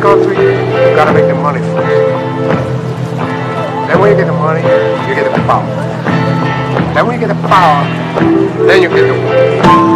country, you gotta make the money first. Then when you get the money, you get the power. Then when you get the power, then you get the woman.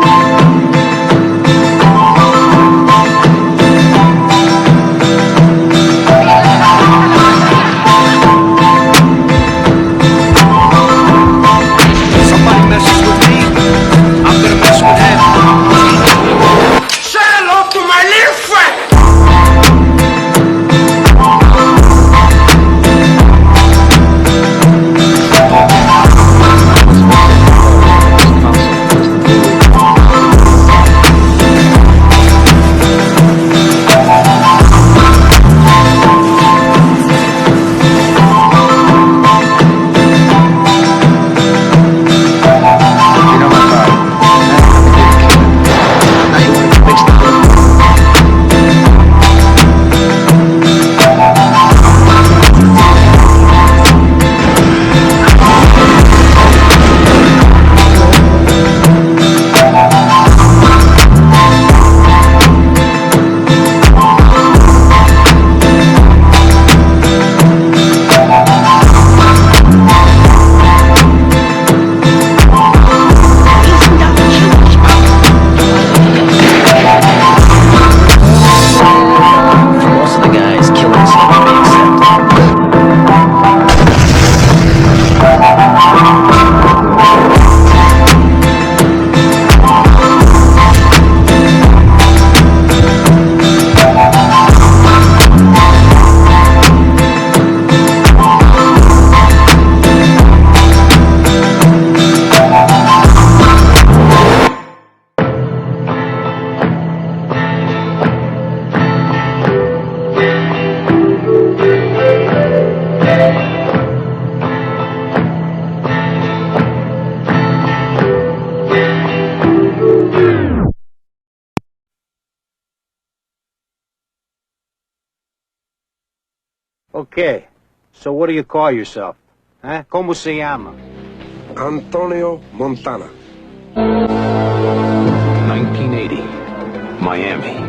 Okay, so what do you call yourself? Huh? ¿Cómo se llama? Antonio Montana. 1980, Miami.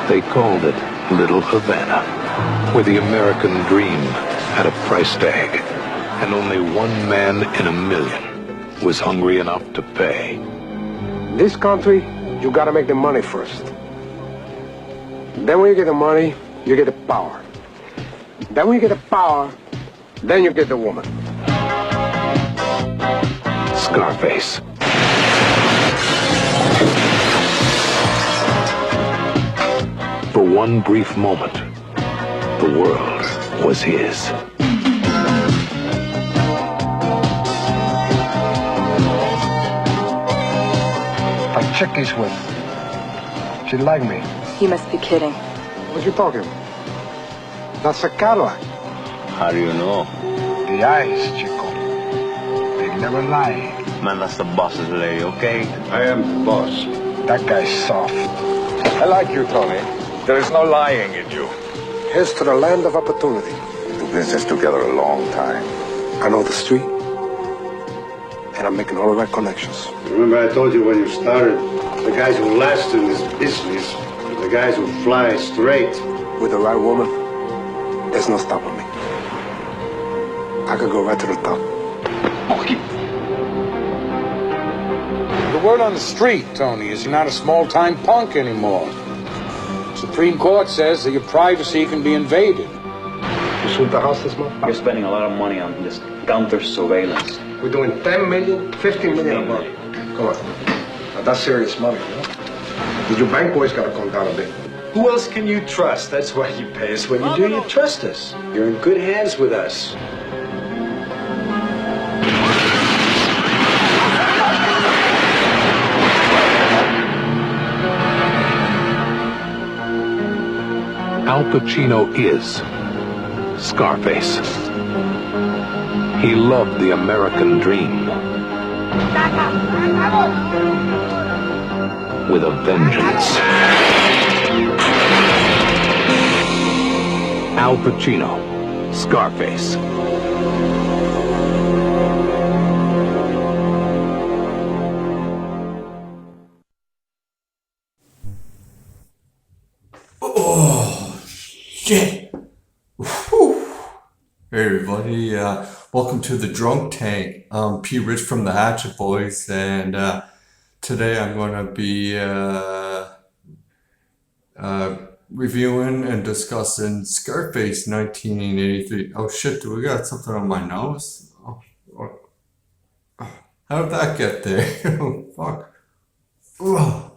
They called it Little Havana, where the American dream had a price tag, and only one man in a million was hungry enough to pay. In this country, you gotta make the money first. Then when you get the money, you get the power. Then when you get the power, then you get the woman. Scarface. For one brief moment, the world was his. A chick he's with. She like me. You must be kidding. What you talking about? That's a Cadillac. How do you know? The eyes, Chico. They never lie. Man, that's the boss's lady, okay? I am the boss. That guy's soft. I like you, Tony. There is no lying in you. Here's to the land of opportunity. We've been since together a long time. I know the street, and I'm making all the right connections. Remember I told you when you started, the guys who last in this business, the guys who fly straight. With the right woman, there's no stopping me. I could go right to the top. The word on the street, Tony, is you're not a small-time punk anymore. Supreme Court says that your privacy can be invaded. You shoot the house this month? You're spending a lot of money on this counter surveillance. We're doing 10 million, 15 million a month. Come on. Now, that's serious money, you know? Your bank boys gotta come down a bit. Who else can you trust? That's why you pay us what you do. You trust us. You're in good hands with us. Al Pacino is Scarface. He loved the American dream with a vengeance. Al Pacino, Scarface. Oh, shit. Whew. Hey, everybody. Welcome to the Drunk Tank. I'm P. Rich from the Hatchet Boys, and today I'm going to be reviewing and discussing Scarface 1983. Oh, shit. Do we got something on my nose? How did that get there? Oh, fuck. Ugh.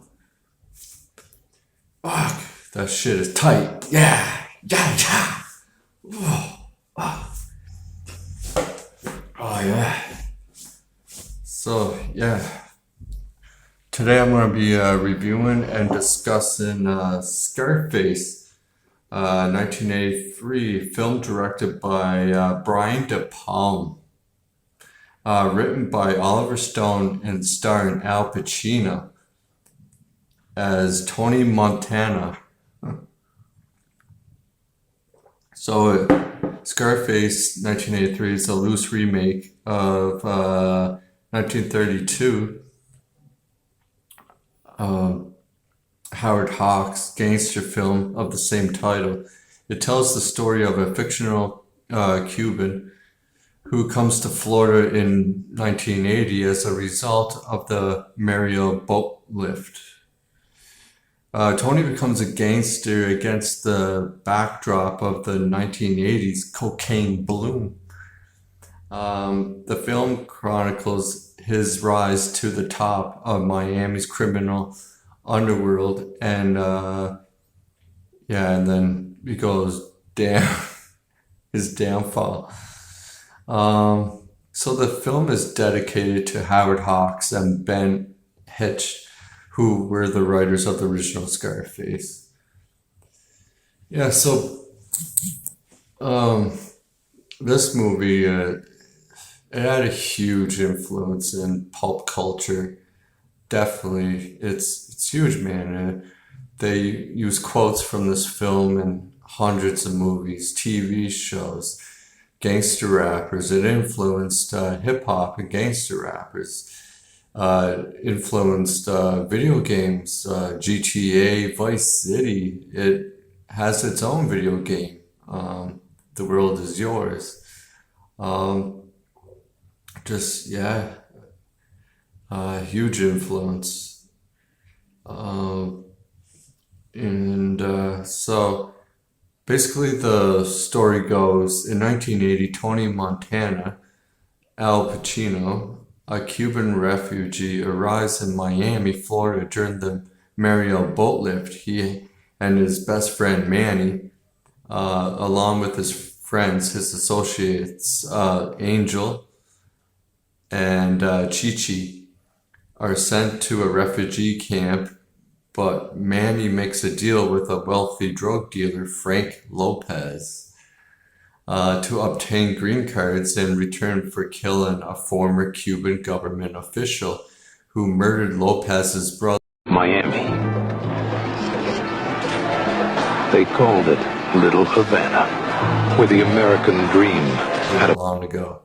Fuck. That shit is tight. Yeah. Yeah. Oh, yeah. So, yeah. Today I'm going to be reviewing and discussing Scarface, 1983, film directed by Brian De Palma. Written by Oliver Stone and starring Al Pacino as Tony Montana. So, Scarface 1983 is a loose remake of 1932 Howard Hawks' gangster film of the same title. It tells the story of a fictional Cuban who comes to Florida in 1980 as a result of the Mario boat lift. Tony becomes a gangster against the backdrop of the 1980s cocaine boom. The film chronicles his rise to the top of Miami's criminal underworld, and and then he goes down, his downfall. So the film is dedicated to Howard Hawks and Ben Hitch, who were the writers of the original Scarface. Yeah, so this movie, it had a huge influence in pulp culture. Definitely, it's huge, man. They use quotes from this film in hundreds of movies, TV shows, gangster rappers. It influenced hip hop and gangster rappers. Influenced video games, GTA, Vice City. It has its own video game. The World Is Yours. Huge influence. So basically the story goes, in 1980, Tony Montana, Al Pacino, a Cuban refugee, arrives in Miami, Florida during the Mario boat lift. He and his best friend Manny, along with his friends, his associates, Angel and Chichi, are sent to a refugee camp, but Manny makes a deal with a wealthy drug dealer, Frank Lopez, to obtain green cards in return for killing a former Cuban government official who murdered Lopez's brother. Miami. They called it Little Havana, where the American dream had long ago.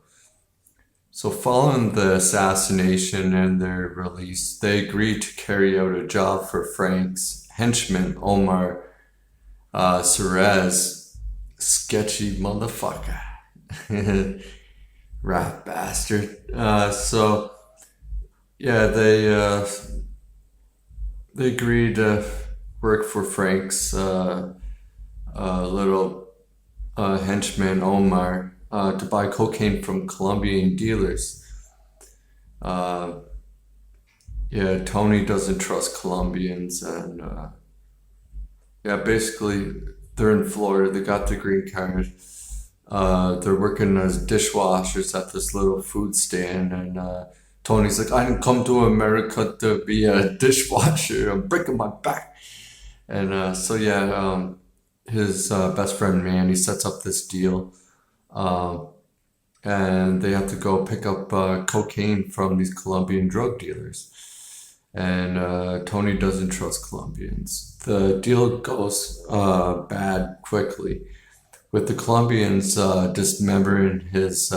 So following the assassination and their release, they agreed to carry out a job for Frank's henchman, Omar Suarez, sketchy motherfucker, rat bastard. They agreed to work for Frank's little henchman, Omar, to buy cocaine from Colombian dealers. Tony doesn't trust Colombians, and basically they're in Florida. They got the green card. They're working as dishwashers at this little food stand, and Tony's like, I didn't come to America to be a dishwasher. I'm breaking my back. And his best friend Manny sets up this deal. And they have to go pick up cocaine from these Colombian drug dealers. And Tony doesn't trust Colombians. The deal goes bad quickly, with the Colombians dismembering his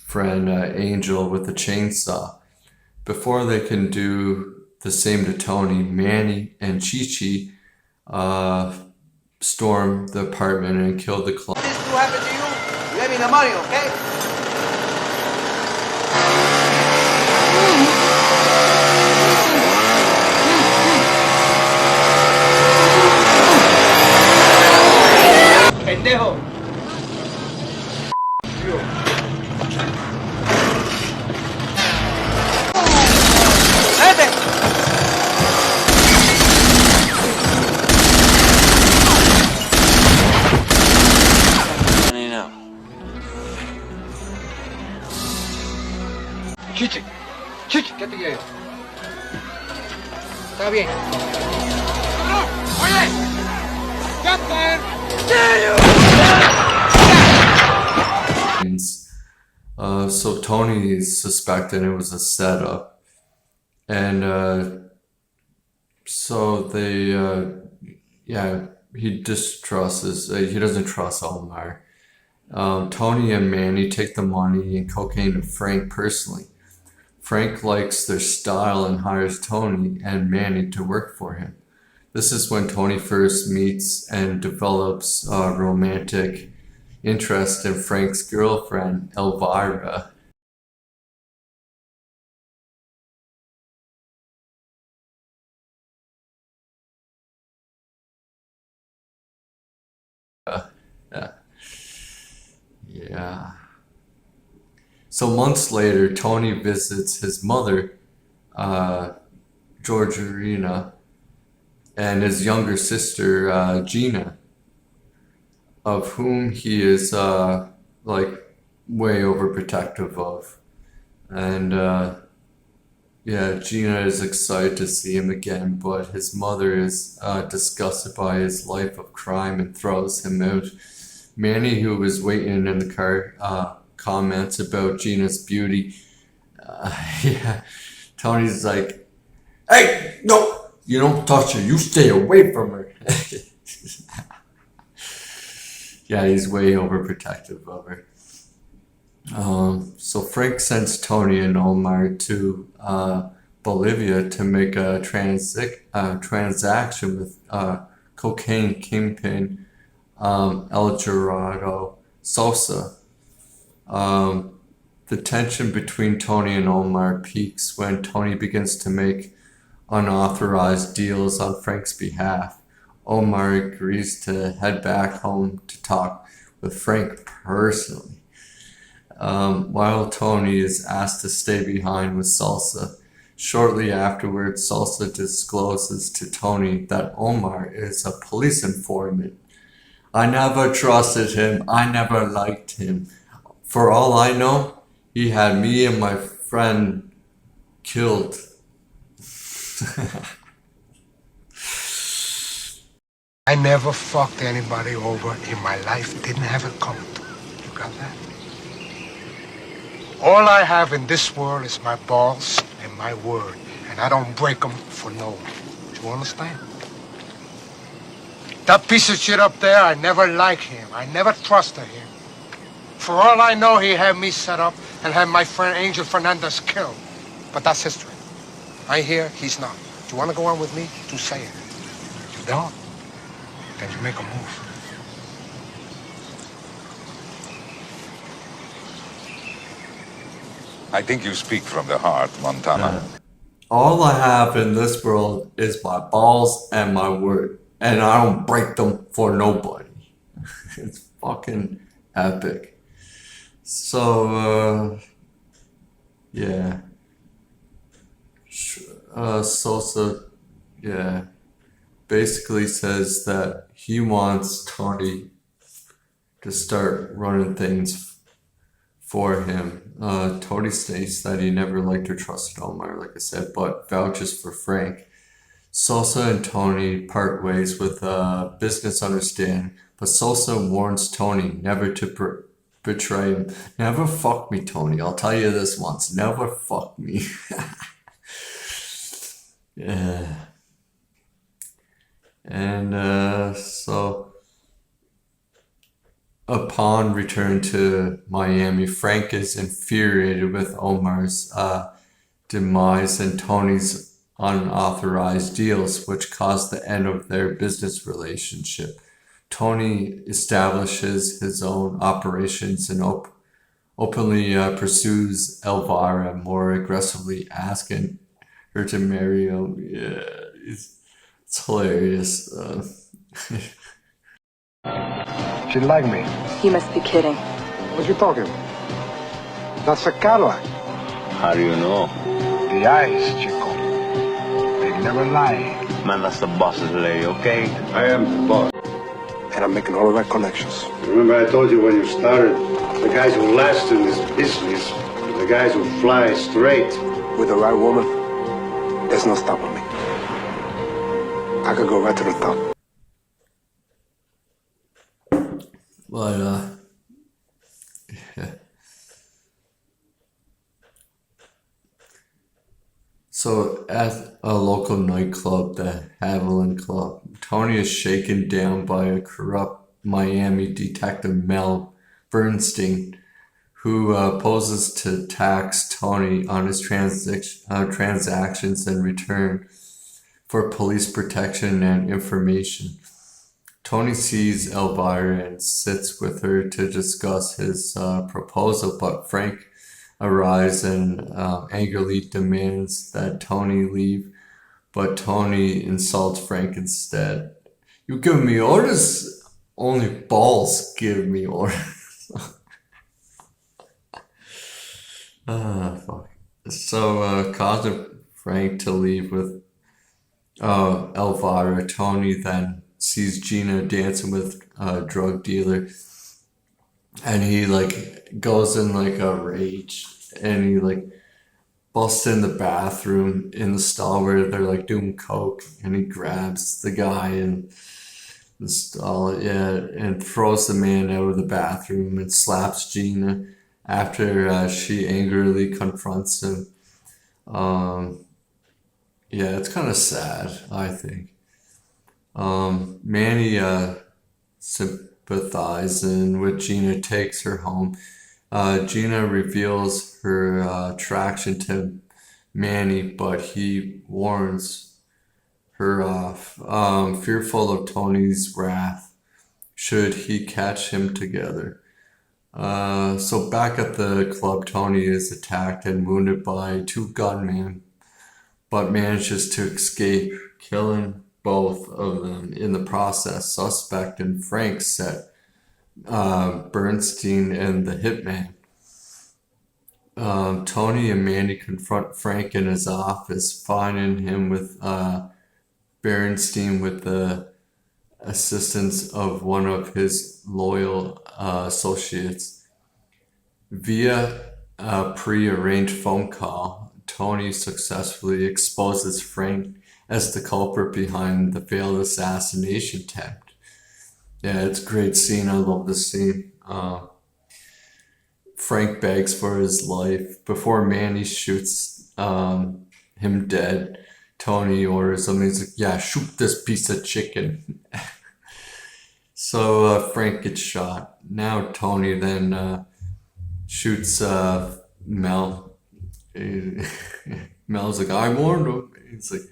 friend Angel with a chainsaw. Before they can do the same to Tony, Manny and Chichi storm the apartment and kill the client. This will happen to you. You give me the money, okay? Pendejo. Chichi, Chichi, ¿qué te quiero? Está bien. ¡No! ¡Oye! ¡Captain! So Tony suspected it was a setup, and so they, he distrusts, he doesn't trust Omar. Tony and Manny take the money and cocaine to Frank personally. Frank likes their style and hires Tony and Manny to work for him. This is when Tony first meets and develops a romantic interest in Frank's girlfriend, Elvira. Yeah. So months later, Tony visits his mother, Georgina, and his younger sister, Gina, of whom he is like way overprotective of. And Gina is excited to see him again, but his mother is disgusted by his life of crime and throws him out. Manny, who was waiting in the car, comments about Gina's beauty. Tony's like, "Hey, no, you don't touch her. You stay away from her." He's way overprotective of her. So Frank sends Tony and Omar to Bolivia to make a transaction with cocaine kingpin El Gerardo Sosa. The tension between Tony and Omar peaks when Tony begins to make unauthorized deals on Frank's behalf. Omar agrees to head back home to talk with Frank personally, while Tony is asked to stay behind with Salsa. Shortly afterwards, Salsa discloses to Tony that Omar is a police informant. "I never trusted him. I never liked him. For all I know, he had me and my friend killed." I never fucked anybody over in my life. Didn't have it coming to me. You got that? All I have in this world is my balls and my word. And I don't break them for no one. Do you understand? That piece of shit up there, I never liked him. I never trusted him. For all I know, he had me set up and had my friend Angel Fernandez killed. But that's history. I hear he's not. Do you want to go on with me? Do say it. You don't? Then you make a move. I think you speak from the heart, Montana. All I have in this world is my balls and my word. And I don't break them for nobody. It's fucking epic. So, Sosa, basically says that he wants Tony to start running things for him. Tony states that he never liked or trusted Omar, like I said, but vouches for Frank. Sosa and Tony part ways with a business understanding, but Sosa warns Tony never to betray him. "Never fuck me, Tony. I'll tell you this once. Never fuck me." And so upon return to Miami, Frank is infuriated with Omar's demise and Tony's unauthorized deals, which caused the end of their business relationship. Tony establishes his own operations and openly pursues Elvira, more aggressively asking her to marry him. Yeah, it's hilarious. She liked me. You must be kidding. What you talking about? That's a Cadillac. How do you know? The eyes, Chico. They never lie. Man, that's the boss's lady, okay? I am the boss. And I'm making all the right connections. Remember I told you when you started, the guys who last in this business are the guys who fly straight. With the right woman, there's no stopping me. I could go right to the top. But, yeah. So at a local nightclub, the Haviland Club, Tony is shaken down by a corrupt Miami detective, Mel Bernstein, who poses to tax Tony on his transactions in return for police protection and information. Tony sees Elvira and sits with her to discuss his proposal, but Frank arrives and angrily demands that Tony leave, but Tony insults Frank instead. You give me orders? Only balls give me orders. Fuck. So, causing Frank to leave with Elvira, Tony then sees Gina dancing with a drug dealer, and he goes in a rage, and he busts in the bathroom in the stall where they're doing coke, and he grabs the guy in the stall, and throws the man out of the bathroom and slaps Gina after she angrily confronts him. It's kind of sad, I think. Manny sympathizing with Gina, takes her home. Gina reveals her attraction to Manny, but he warns her off, fearful of Tony's wrath should he catch him together. So back at the club, Tony is attacked and wounded by two gunmen, but manages to escape, killing both of them in the process. Suspect and Frank set Bernstein and the hitman. Tony and Mandy confront Frank in his office, finding him with Bernstein with the assistance of one of his loyal associates. Via a pre-arranged phone call, Tony successfully exposes Frank as the culprit behind the failed assassination attempt. Yeah, it's a great scene. I love this scene. Frank begs for his life. Before Manny shoots him dead, Tony orders him. He's like, yeah, shoot this piece of chicken. So Frank gets shot. Now Tony then shoots Mel. Mel's like, I warned him. He's like,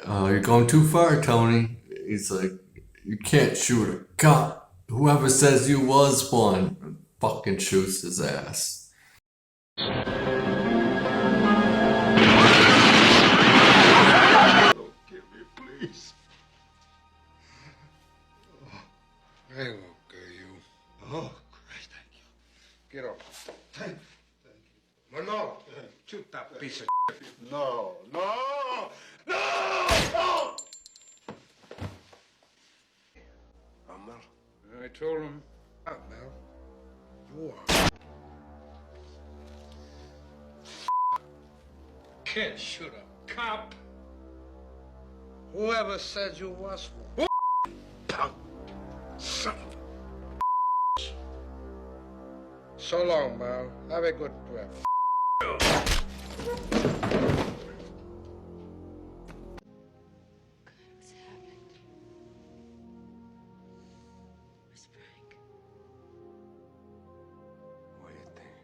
you're going too far, Tony. He's like, you can't shoot a cop. Whoever says you was one fucking shoots his ass. Don't kill me, please. I will kill you. Oh, great, thank you. Get up. Thank you. No, shoot that piece of shit. No. Mel. I told him. Mel. You are. Can't shoot a cop. Whoever said you was one. Punk. Son of a. So long, Mel. Have a good breath. What's happened? Where's Frank? What do you think?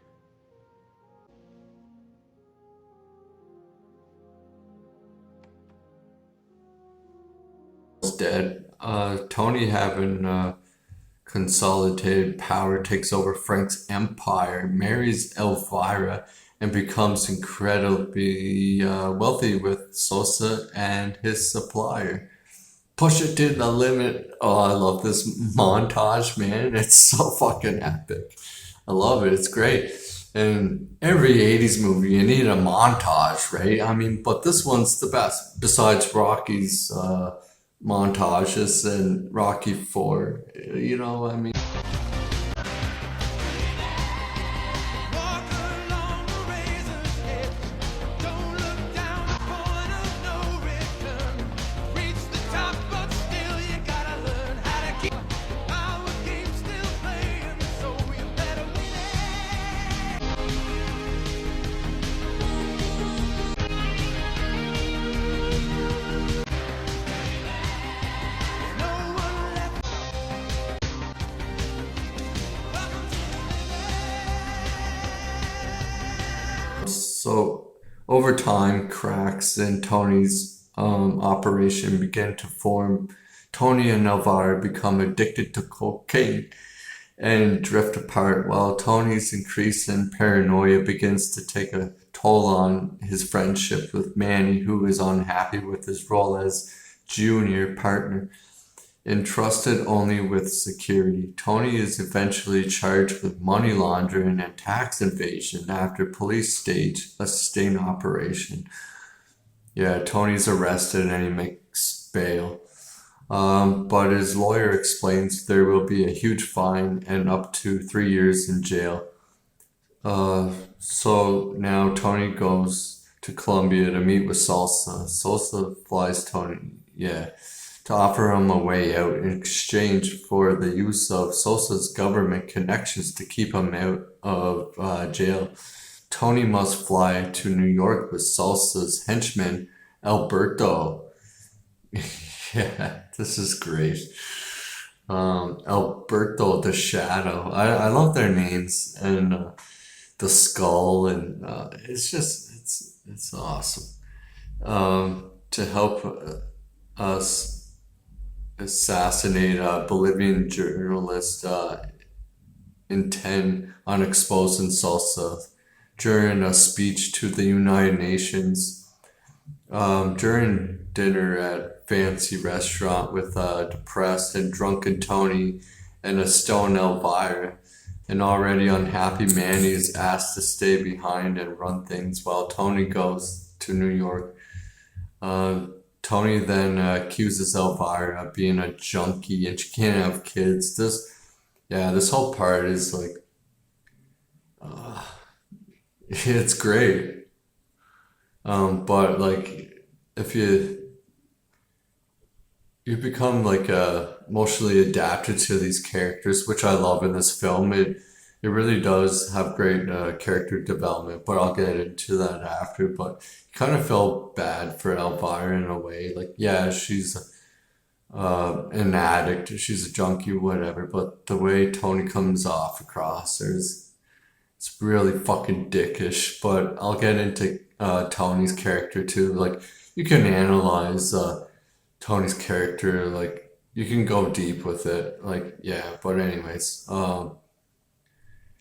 almost dead. Tony having consolidated power takes over Frank's empire, marries Elvira, and becomes incredibly wealthy with Sosa and his supplier. Push it to the limit. Oh, I love this montage, man. It's so fucking epic. I love it. It's great. And every 80s movie, you need a montage, right? I mean, but this one's the best. Besides Rocky's montages and Rocky 4. You know, I mean... So, over time, cracks in Tony's operation begin to form. Tony and Elvira become addicted to cocaine and drift apart, while Tony's increase in paranoia begins to take a toll on his friendship with Manny, who is unhappy with his role as junior partner. Entrusted only with security, Tony is eventually charged with money laundering and tax evasion after police stage a sting operation. Yeah, Tony's arrested and he makes bail. But his lawyer explains there will be a huge fine and up to 3 years in jail. So now Tony goes to Colombia to meet with Sosa. Sosa flies Tony, to offer him a way out in exchange for the use of Sosa's government connections to keep him out of jail. Tony must fly to New York with Sosa's henchman, Alberto. Yeah, this is great. Alberto the Shadow. I love their names, and the skull, and it's awesome. To help us assassinate a Bolivian journalist intent on exposing Sosa during a speech to the United Nations. During dinner at fancy restaurant with a depressed and drunken Tony and a stone Elvira, an already unhappy Manny is asked to stay behind and run things while Tony goes to New York. Tony then accuses Elvira of being a junkie and she can't have kids. This whole part is like, it's great. But like, if you become like emotionally adapted to these characters, which I love in this film. It really does have great character development, but I'll get into that after. But you kind of felt bad for Elvira in a way. Like, yeah, she's an addict, she's a junkie, whatever. But the way Tony comes off across her it's really fucking dickish. But I'll get into Tony's character too. Like, you can analyze Tony's character, like, you can go deep with it, like, yeah. But anyways,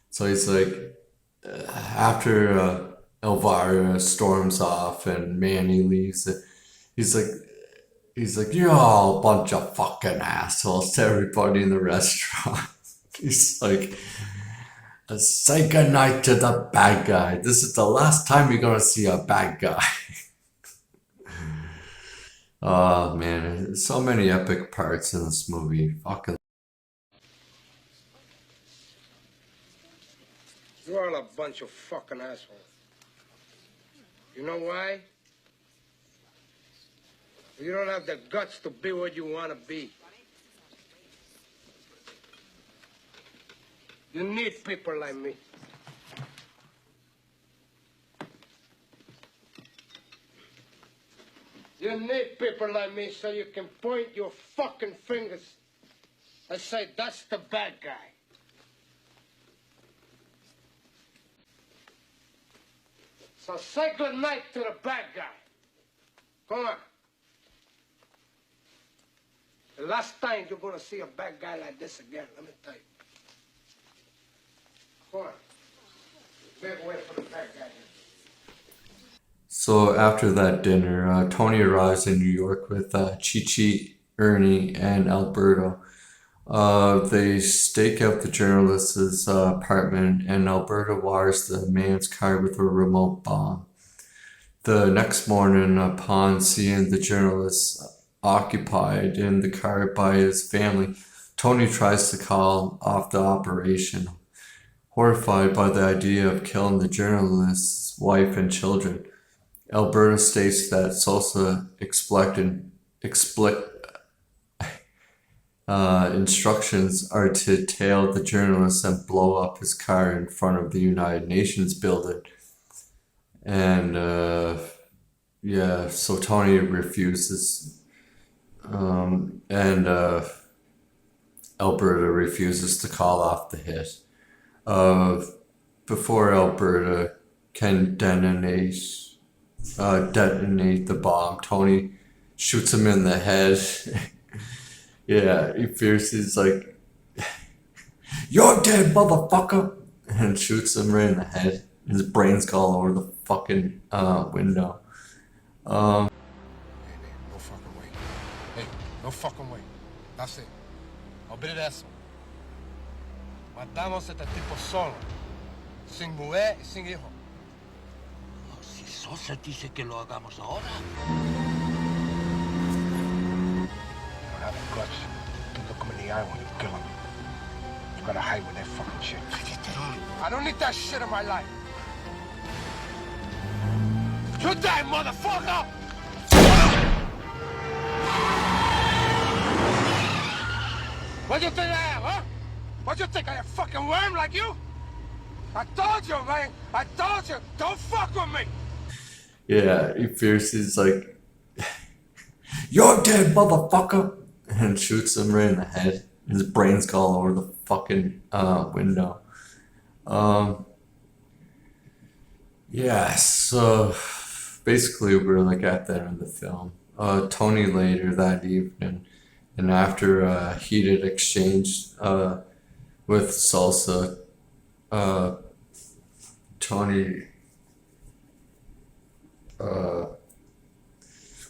so he's like, after Elvira storms off and Manny leaves, he's like, you're all a bunch of fucking assholes to everybody in the restaurant. He's like, say goodnight to the bad guy. This is the last time you're gonna see a bad guy. Oh man, so many epic parts in this movie. Fucking. You're all a bunch of fucking assholes. You know why? You don't have the guts to be what you want to be. You need people like me. You need people like me so you can point your fucking fingers and say, that's the bad guy. So say good night to the bad guy. Come on. The last time you're gonna see a bad guy like this again, let me tell you. Hold on. Make way for the bad guy. So after that dinner, Tony arrives in New York with Chi-Chi, Ernie, and Alberto. They stake out the journalist's apartment, and Alberto wires the man's car with a remote bomb. The next morning, upon seeing the journalist occupied in the car by his family, Tony tries to call off the operation. Horrified by the idea of killing the journalist's wife and children, Alberto states that Sosa instructions are to tail the journalist and blow up his car in front of the United Nations building. And so Tony refuses, and Alberta refuses to call off the hit. Before Alberta can detonate the bomb, Tony shoots him in the head. Yeah, he fears he's like, "You're dead, motherfucker!" and shoots him right in the head. His brains go all over the fucking window. Hey, no fucking way. Hey, no fucking way. That's it. Olvide eso. Matamos a este tipo solo. Sin mujer y sin hijo. Si Sosa dice que lo hagamos ahora. You don't have the guts to look him in the eye when you kill him. You gotta hide with that fucking shit. I don't need that shit in my life. You die, motherfucker! What do you think I am, huh? What do you think I am, a fucking worm like you? I told you, man. I told you. Don't fuck with me. Yeah, he fears he's like, "You're dead, motherfucker!" and shoots him right in the head. His brains go all over the fucking window. So basically we're like at the end of the film. Tony later that evening, and after a heated exchange with Salsa, Tony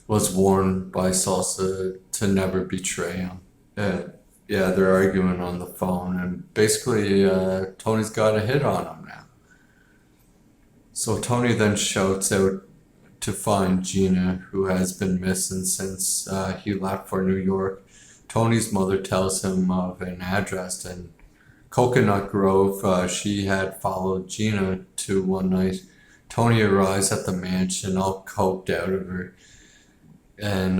was warned by Salsa to never betray him. They're arguing on the phone, and basically Tony's got a hit on him now. So Tony then shouts out to find Gina, who has been missing since he left for New York. Tony's mother tells him of an address in Coconut Grove she had followed Gina to one night. Tony arrives at the mansion all coked out of her, and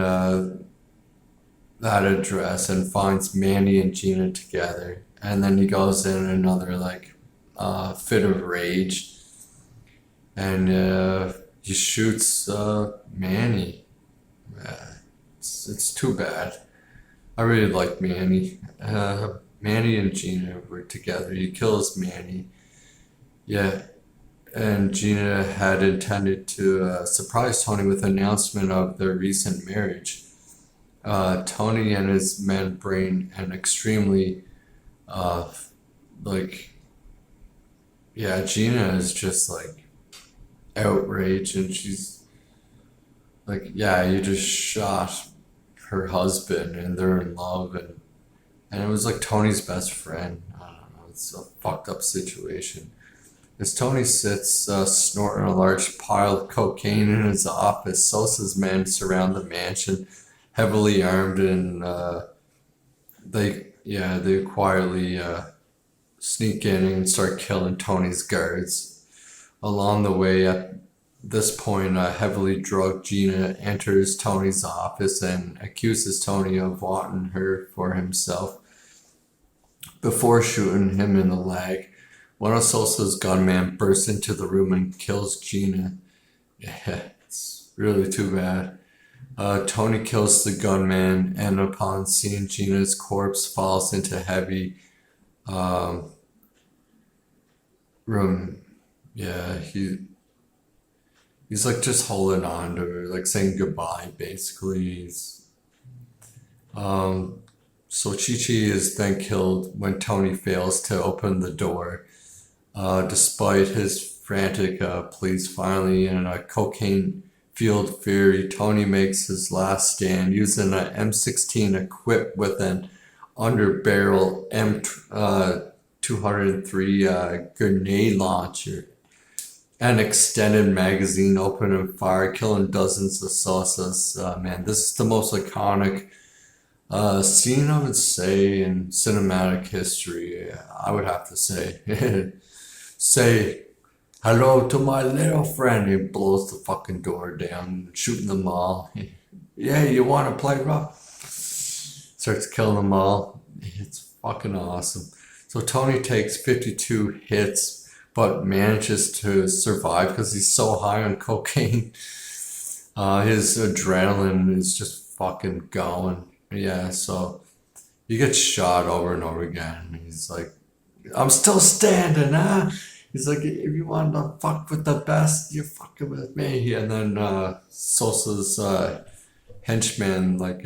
that address, and finds Manny and Gina together. And then he goes in another fit of rage, and he shoots Manny. It's too bad. I really like Manny. Manny and Gina were together. He kills Manny. Yeah. And Gina had intended to surprise Tony with an announcement of their recent marriage. Tony and his men bring an extremely, Gina is just outraged, and she's like, "Yeah, you just shot her husband, and they're in love," and it was like Tony's best friend. I don't know, it's a fucked up situation. As Tony sits snorting a large pile of cocaine in his office, Sosa's men surround the mansion, heavily armed, and they quietly sneak in and start killing Tony's guards. Along the way, at this point, a heavily drugged Gina enters Tony's office and accuses Tony of wanting her for himself. Before shooting him in the leg, one of Sosa's gunmen bursts into the room and kills Gina. Yeah, it's really too bad. Tony kills the gunman, and upon seeing Gina's corpse, falls into heavy room. Yeah, he's just holding on to her, saying goodbye, basically. So Chi-Chi is then killed when Tony fails to open the door. Despite his frantic pleas, finally in a cocaine-fueled fury, Tony makes his last stand using an M16 equipped with an underbarrel M203 grenade launcher, an extended magazine, opening fire, killing dozens of sauces. Man, this is the most iconic scene, I would say, in cinematic history. I would have to say. Say hello to my little friend. He blows the fucking door down, shooting them all. Yeah, you want to play rough? Starts killing them all. It's fucking awesome. So Tony takes 52 hits, but manages to survive because he's so high on cocaine. His adrenaline is just fucking going. Yeah, so he gets shot over and over again. He's like, I'm still standing, huh? He's like, if you want to fuck with the best, you're fucking with me. And then Sosa's henchman, like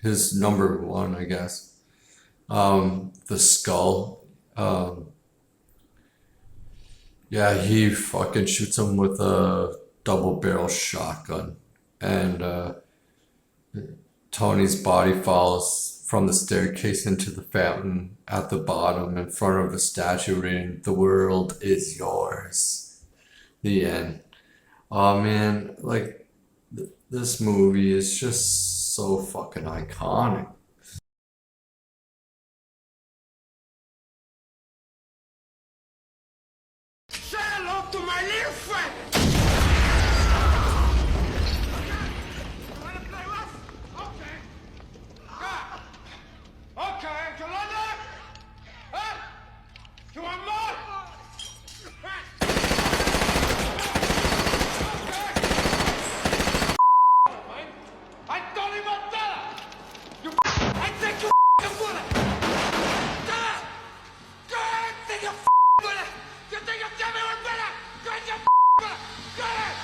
his number one, I guess, the Skull. Yeah, he fucking shoots him with a double barrel shotgun. And Tony's body falls from the staircase into the fountain at the bottom in front of a statue reading, "The world is yours." The end. Oh man, like this movie is just so fucking iconic. Say hello to my little friend! Okay, you like that? Huh? You want more? Okay. I don't even tell her. You I think you bullet. Tell her. Go ahead, take your bullet. You think you tell me what better? Go ahead, your bullet. Go ahead.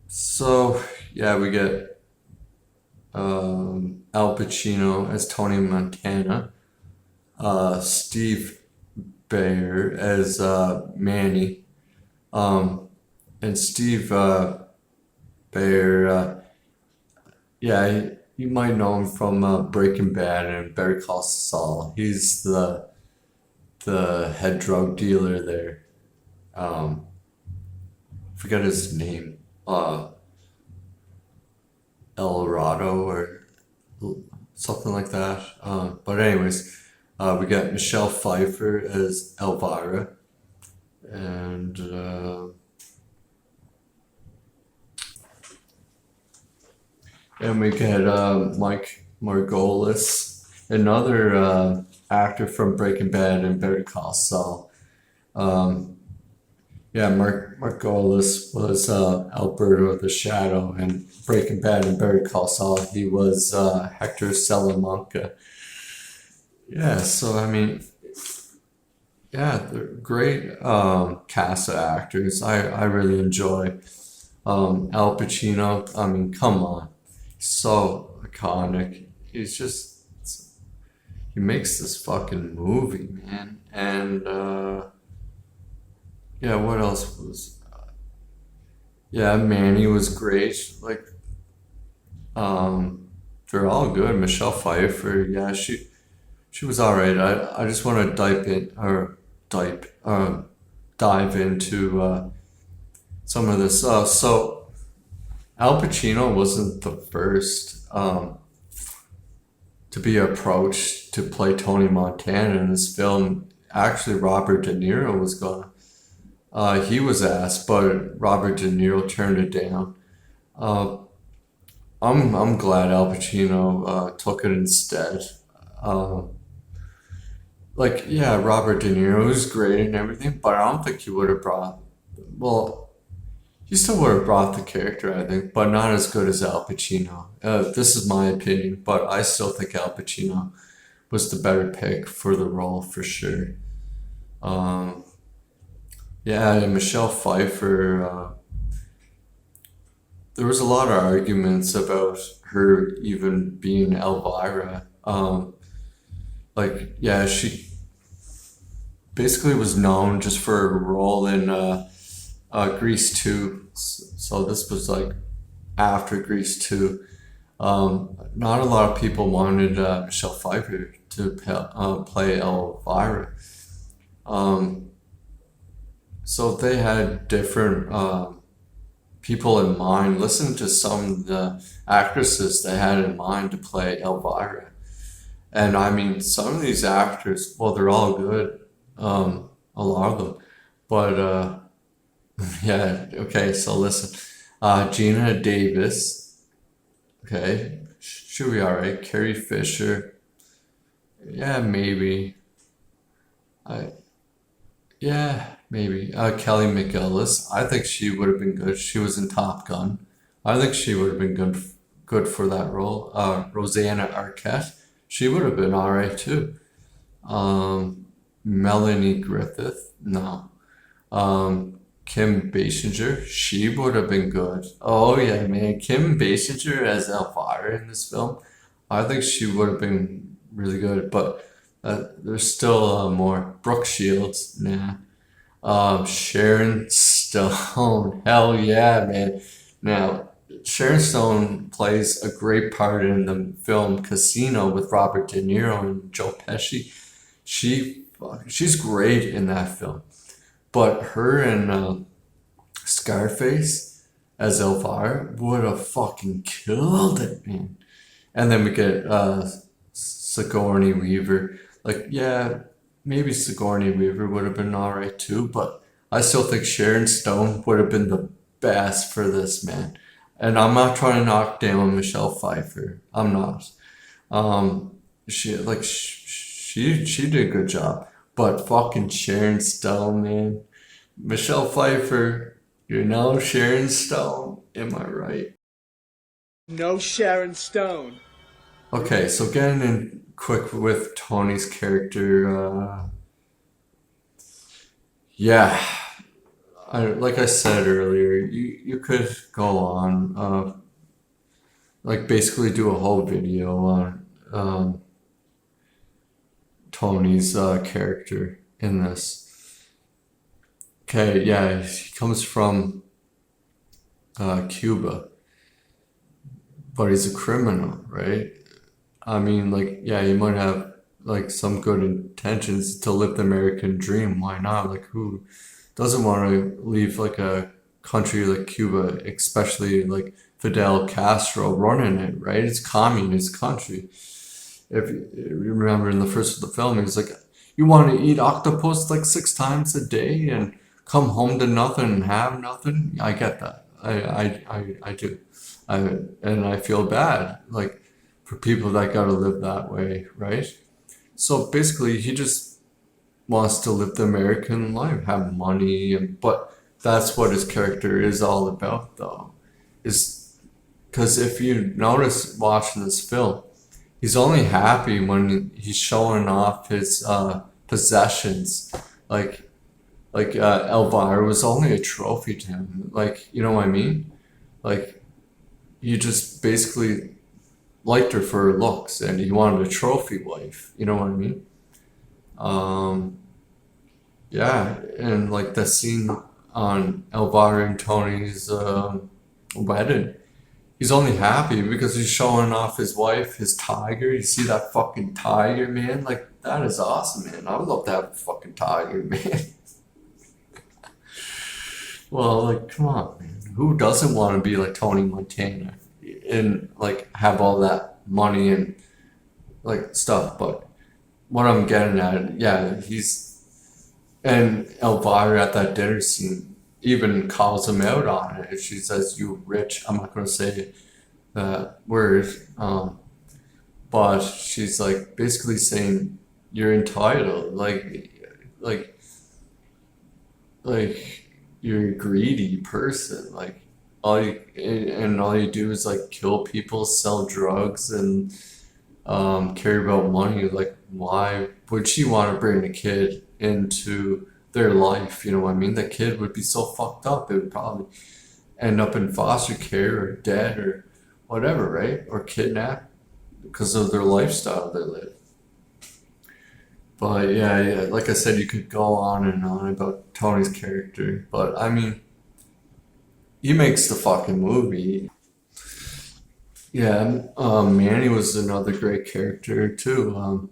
So yeah, we get Al Pacino as Tony Montana, Steve Bayer as Manny, and Steve Bayer. Yeah, you might know him from Breaking Bad and Better Call Saul. He's the head drug dealer there. Forget his name. El Rado or something like that. But anyways, we got Michelle Pfeiffer as Elvira, and we get Mike Margolis, another actor from Breaking Bad and Better Call Saul. Yeah, Margolis was Alberto the Shadow in Breaking Bad and Better Call Saul. He was Hector Salamanca. Yeah, so I mean, yeah, they're great cast of actors. I really enjoy Al Pacino. I mean, come on, so iconic. He makes this fucking movie, man, and. Yeah, what else was? Yeah, Manny was great. Like, they're all good. Michelle Pfeiffer, yeah, she was all right. I just want to dive into some of this. So Al Pacino wasn't the first to be approached to play Tony Montana in this film. Actually, Robert De Niro was gonna. He was asked, but Robert De Niro turned it down. I'm glad Al Pacino took it instead. like, yeah, Robert De Niro was great and everything, but I don't think he would have brought, well, he still would have brought the character, I think, but not as good as Al Pacino. This is my opinion, but I still think Al Pacino was the better pick for the role for sure. Um, yeah, and Michelle Pfeiffer, there was a lot of arguments about her even being Elvira. Like, yeah, she basically was known just for her role in Grease 2. So this was like after Grease 2. Not a lot of people wanted Michelle Pfeiffer to play Elvira. So they had different people in mind. Listen to some of the actresses they had in mind to play Elvira. And I mean, some of these actors, well, they're all good, a lot of them. But yeah, okay, so listen. Gina Davis, okay, she'll be alright. Carrie Fisher, yeah, maybe. Yeah, maybe. Kelly McGillis, I think she would have been good. She was in Top Gun. I think she would have been good for that role. Rosanna Arquette, she would have been alright too. Melanie Griffith, no. Kim Basinger, she would have been good. Oh yeah, man, Kim Basinger as Elvira in this film, I think she would have been really good. But there's still more. Brooke Shields, nah. Sharon Stone, hell yeah, man. Now, Sharon Stone plays a great part in the film Casino with Robert De Niro and Joe Pesci. She's great in that film. But her and Scarface as Elvira would have fucking killed it, man. And then we get Sigourney Weaver. Like, yeah, maybe Sigourney Weaver would have been alright too, but I still think Sharon Stone would have been the best for this, man. And I'm not trying to knock down Michelle Pfeiffer. I'm not. She did a good job. But fucking Sharon Stone, man. Michelle Pfeiffer, you know Sharon Stone. Am I right? No Sharon Stone. Okay, so getting in quick with Tony's character, yeah, like I said earlier, you could go on, like basically do a whole video on Tony's character in this. Okay, yeah, he comes from Cuba, but he's a criminal, right? I mean, like, yeah, he might have like some good intentions to live the American dream. Why not? Like, who doesn't want to leave like a country like Cuba, especially like Fidel Castro running it, right? It's communist country. If you remember in the first of the film, he was like, you want to eat octopus like 6 times a day and come home to nothing and have nothing? I get that. I do. And I feel bad, like, for people that gotta live that way, right? So basically, he just wants to live the American life, have money, but that's what his character is all about, though. Is because if you notice watching this film, he's only happy when he's showing off his possessions. Like Elvira was only a trophy to him. Like, you know what I mean? Like, he just basically liked her for her looks, and he wanted a trophy wife. You know what I mean? Yeah, and like the scene on Elvira and Tony's wedding, he's only happy because he's showing off his wife, his tiger. You see that fucking tiger, man? Like, that is awesome, man. I would love to have a fucking tiger, man. Well, like, come on, man. Who doesn't want to be like Tony Montana and like have all that money and like stuff? But what I'm getting at, yeah, and Elvira at that dinner scene even calls him out on it. If she says, you rich, I'm not going to say that word, but she's like basically saying, you're entitled, like like you're a greedy person. Like all you do is like kill people, sell drugs, and care about money. Like, why would she want to bring a kid into their life? You know what I mean? The kid would be so fucked up, it would probably end up in foster care or dead or whatever, right? Or kidnapped because of their lifestyle they live. But yeah, like I said, you could go on and on about Tony's character, but I mean, he makes the fucking movie. Yeah, Manny was another great character too.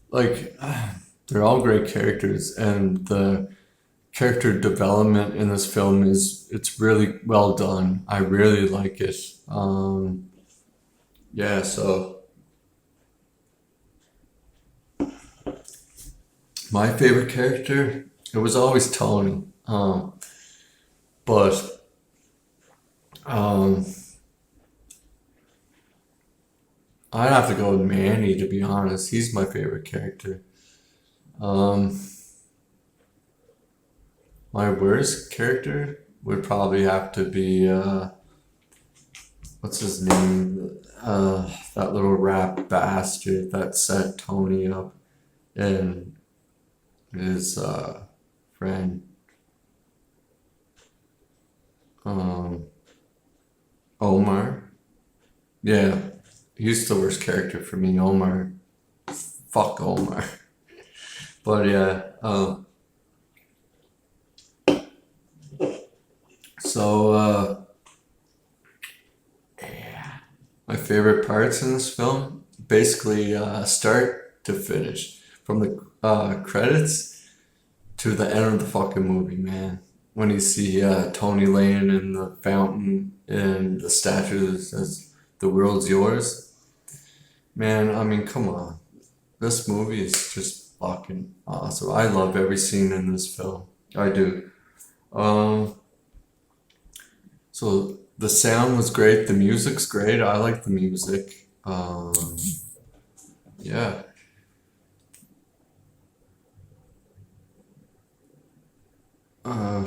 Like, they're all great characters, and the character development in this film it's really well done. I really like it. Yeah, so my favorite character, it was always Tony. But I'd have to go with Manny, to be honest. He's my favorite character. Um, my worst character would probably have to be what's his name? That little rap bastard that set Tony up and his friend. Omar. Yeah, he's the worst character for me, Omar. Fuck Omar. But yeah, so yeah, my favorite parts in this film, basically start to finish, from the credits to the end of the fucking movie, man. When you see Tony laying in the fountain and the statue that says "The world's yours," man. I mean, come on, this movie is just fucking awesome. I love every scene in this film. I do. Um, so the sound was great. The music's great. I like the music. Yeah. Uh,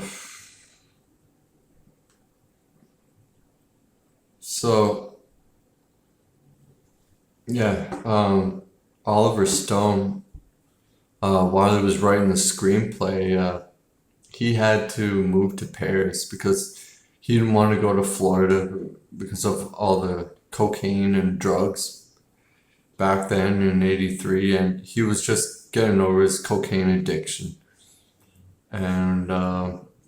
so yeah, Oliver Stone, while he was writing the screenplay, he had to move to Paris because he didn't want to go to Florida because of all the cocaine and drugs back then in '83, and he was just getting over his cocaine addiction. And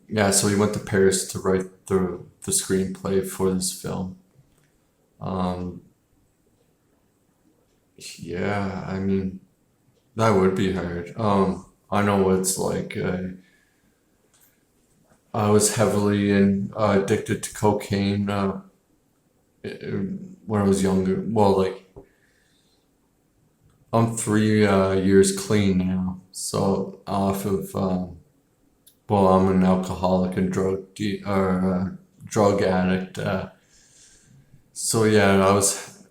yeah, so he went to Paris to write the screenplay for this film. Um, yeah, I mean, that would be hard. I know what it's like. I was heavily addicted to cocaine when I was younger. Well, like, I'm 3 years clean now, so off of well, I'm an alcoholic and drug addict. So yeah, I was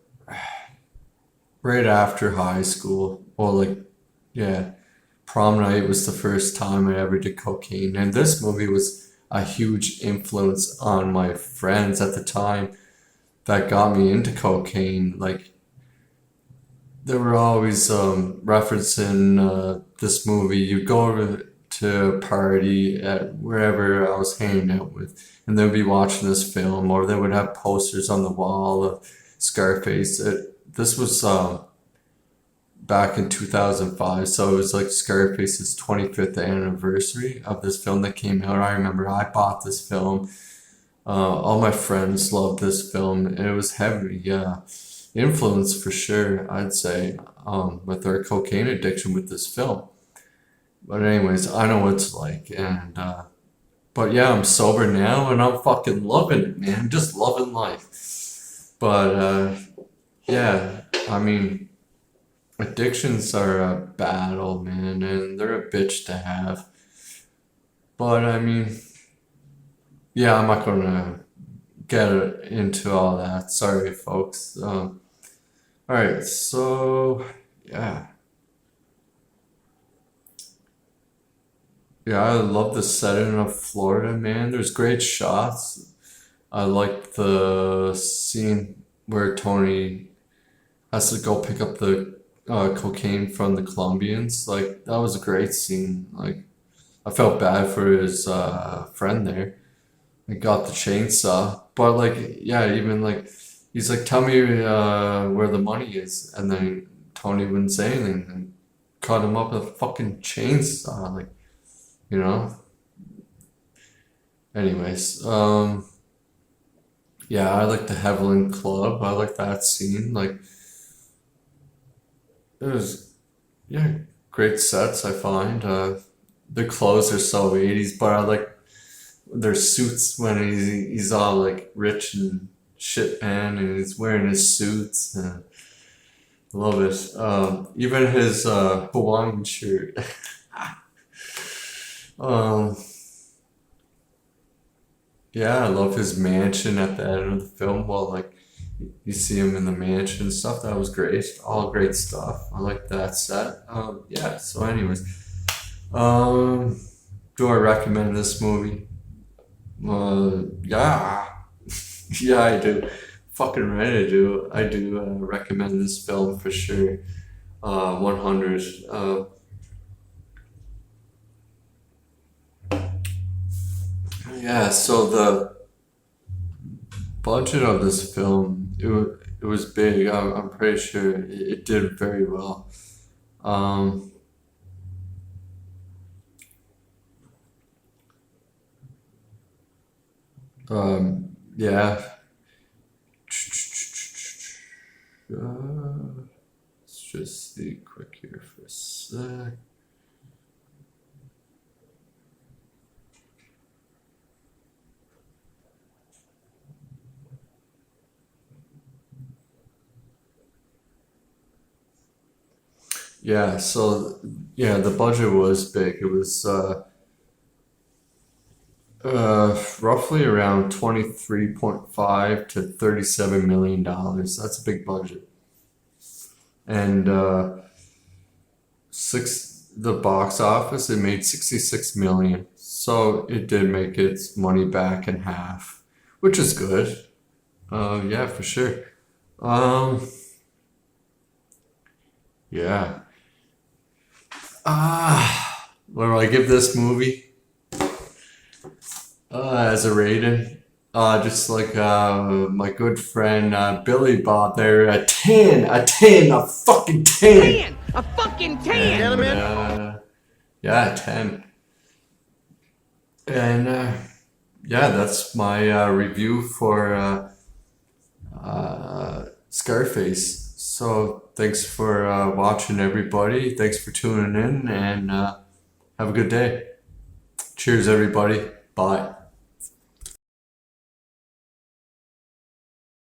right after high school. Well, like, yeah, prom night was the first time I ever did cocaine, and this movie was a huge influence on my friends at the time that got me into cocaine. Like, they were always referencing this movie. You'd go over to a party at wherever I was hanging out with, and they'd be watching this film, or they would have posters on the wall of Scarface. This was back in 2005, so it was like Scarface's 25th anniversary of this film that came out. I remember I bought this film. All my friends loved this film, and it was heavy, yeah, influence for sure, I'd say, with our cocaine addiction with this film. But anyways, I know what it's like, and but yeah, I'm sober now, and I'm fucking loving it, man. Just loving life. But yeah, I mean, addictions are a battle, man, and they're a bitch to have. But I mean, yeah, I'm not gonna get into all that. Sorry, folks. All right, so yeah. Yeah, I love the setting of Florida, man. There's great shots. I like the scene where Tony has to go pick up the cocaine from the Colombians. Like, that was a great scene. Like, I felt bad for his friend there. He got the chainsaw. But, like, yeah, even like, he's like, tell me where the money is. And then Tony wouldn't say anything and cut him up with a fucking chainsaw. Like, you know? Anyways, yeah, I like the Haviland Club. I like that scene. Like, it was, yeah, great sets, I find. The clothes are so 80s, but I like their suits when he's all like rich and shit, man, and he's wearing his suits. Love it. Even his Hawaiian shirt. um, yeah, I love his mansion at the end of the film. Well, like you see him in the mansion and stuff. That was great. All great stuff. I like that set. Yeah. So, anyways, do I recommend this movie? Yeah, yeah, I do. Fucking right, I do. I do recommend this film for sure. 100. Yeah. So the budget of this film, it was big. I'm pretty sure it did very well. Um, yeah. Let's just see quick here for a sec. Yeah, so yeah, the budget was big. It was roughly around 23.5 to 37 million dollars. That's a big budget. And the box office, it made 66 million. So it did make its money back in half, which is good. Yeah, for sure. Um, yeah. What do I give this movie? As a rating, just like my good friend Billy Bob there, a 10, a fucking 10. A fucking And, yeah, 10. And yeah, that's my review for Scarface. So thanks for watching, everybody. Thanks for tuning in, and have a good day. Cheers, everybody. Bye.